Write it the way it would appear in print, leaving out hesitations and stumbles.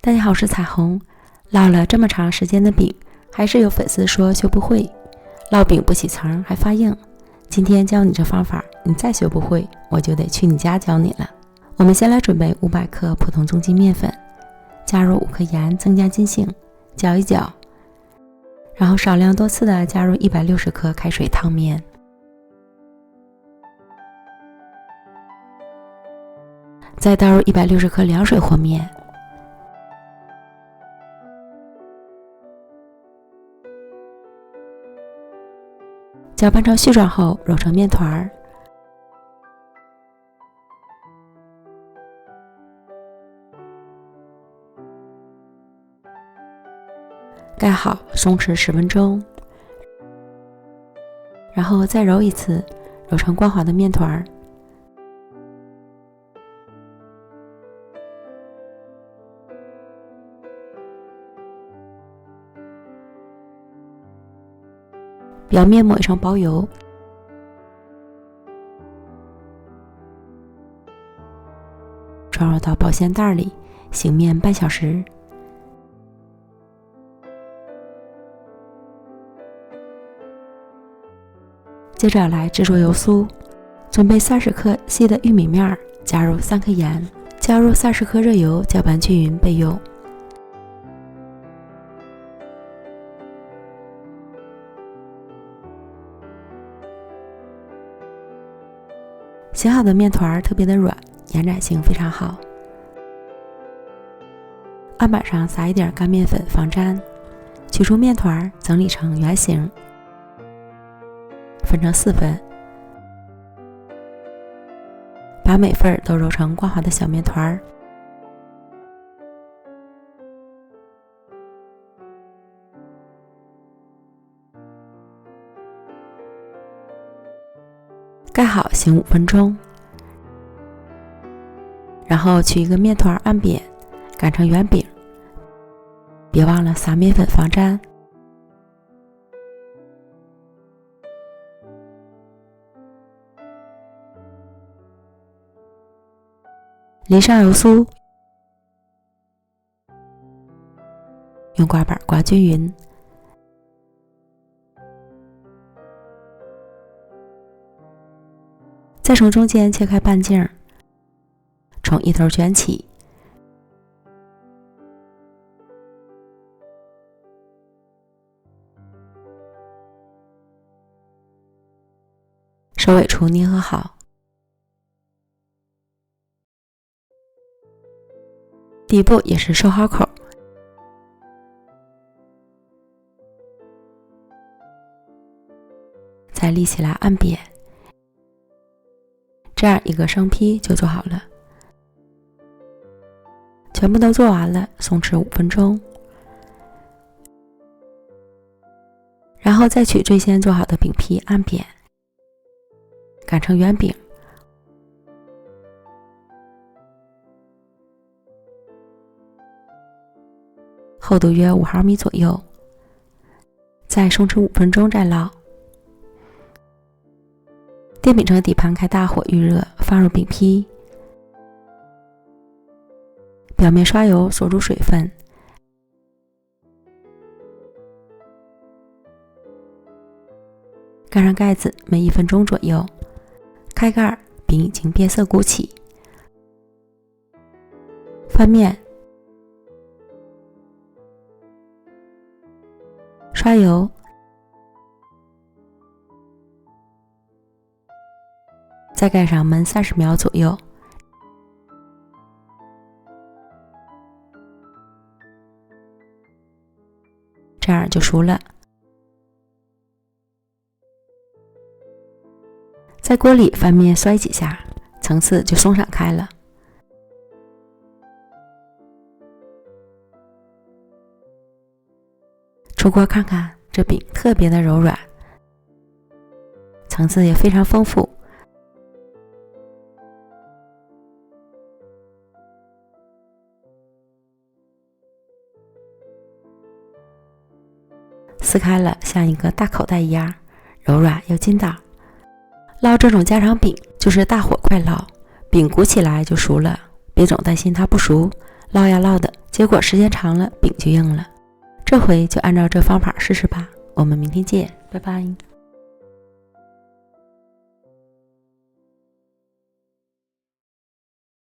大家好，我是彩虹。烙了这么长时间的饼，还是有粉丝说学不会，烙饼不起层还发硬。今天教你这方法，你再学不会，我就得去你家教你了。我们先来准备500克普通中筋面粉，加入5克盐增加筋性，搅一搅，然后少量多次的加入160克开水烫面，再倒入160克凉水和面，搅拌成絮状后揉成面团儿，盖好松弛10分钟，然后再揉一次，揉成光滑的面团儿。表面抹一层薄油，装入到保鲜袋里，醒面半小时。接着来制作油酥，准备30克细的玉米面，加入3克盐，加入30克热油，搅拌均匀备用。醒好的面团特别的软，延展性非常好。案板上撒一点干面粉防粘，取出面团整理成圆形，分成4份，把每份都揉成光滑的小面团。盖好醒5分钟，然后取一个面团按扁，擀成圆饼，别忘了撒面粉防粘。淋上油酥，用刮板刮均匀。再从中间切开半径，从一头卷起，收尾处捏合好。底部也是收好口，再立起来按扁。这样一个生坯就做好了，全部都做完了，松弛5分钟，然后再取最先做好的饼坯按扁，擀成圆饼，厚度约5毫米左右，再松弛5分钟再烙。电饼铛底盘开大火预热，放入饼坯，表面刷油锁住水分，盖上盖子焖1分钟左右，开盖，饼已经变色鼓起，翻面，刷油，再盖上焖30秒左右，这样就熟了。在锅里翻面摔几下，层次就松散开了。出锅看看，这饼特别的柔软，层次也非常丰富。撕开了像一个大口袋一样，柔软又筋道。烙这种家常饼就是大火快烙，饼鼓起来就熟了，别总担心它不熟，烙呀烙的结果时间长了饼就硬了。这回就按照这方法试试吧，我们明天见，拜拜。